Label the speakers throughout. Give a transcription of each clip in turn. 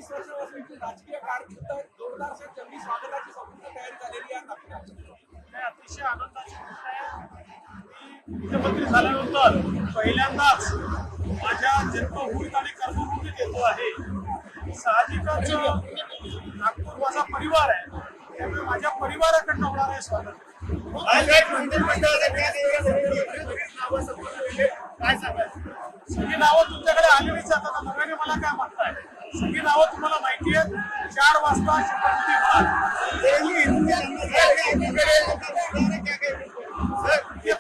Speaker 1: 30 वर्षापासूनची राजकीय कारकीर्द जोरदार जंगी स्वागताची संपूर्ण तयारी झालेली आहे आपल्या.
Speaker 2: अतिशय आनंदाची गोष्ट आहे. मी मुख्यमंत्री झाल्यानंतर पहिल्यांदाच माझ्या जन्मभूमीत आणि कर्मभूमीत येतो आहे. साहजिकच नागपूर माझा परिवार आहे, त्यामुळे माझ्या परिवाराकडनं होणार आहे स्वागत. काय सांगायचं, सगळी नावं तुमच्याकडे आलेलीच जातात. नव्याने मला काय म्हणताय, सगळी नावं तुम्हाला माहिती आहेत. 4 वाजता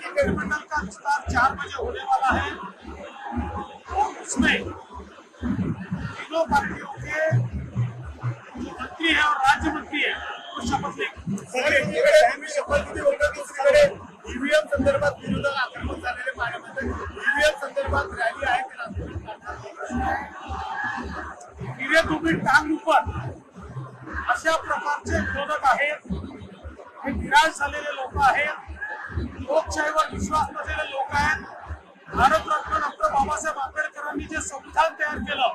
Speaker 2: मंत्रिमंडल का विस्तार 4 बजे होने वाला है और उसमें तीनों पार्टियों के जो मंत्री है और राज्य मंत्री है वो शपथ लेंगे.
Speaker 3: शपथविधी होतं दुसरीकडे ईव्हीएम संदर्भात विरोधक आक्रमक झालेले पाहण्यामध्ये ईव्हीएम संदर्भात रॅली आहे.
Speaker 2: तुम्ही टांग ऊपर अशा प्रकारचे विरोधक आहेत. हे निराश झालेले लोक आहेत, लोकशाहीवर विश्वास नसलेले लोक आहेत. भारतरत्न डॉक्टर बाबासाहेब आंबेडकरांनी जे संविधान तयार केलं,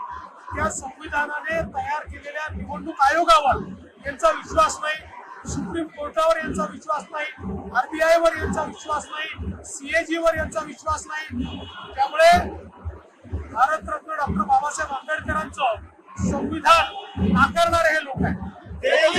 Speaker 2: त्या संविधानाने तयार केलेल्या निवडणूक आयोगावर यांचा विश्वास नाही, सुप्रीम कोर्टावर यांचा विश्वास नाही, RBI वर यांचा विश्वास नाही, CAG वर यांचा विश्वास नाही. त्यामुळे भारतरत्न डॉक्टर बाबासाहेब आंबेडकरांचं संविधान नाकारणारे हे लोक आहेत.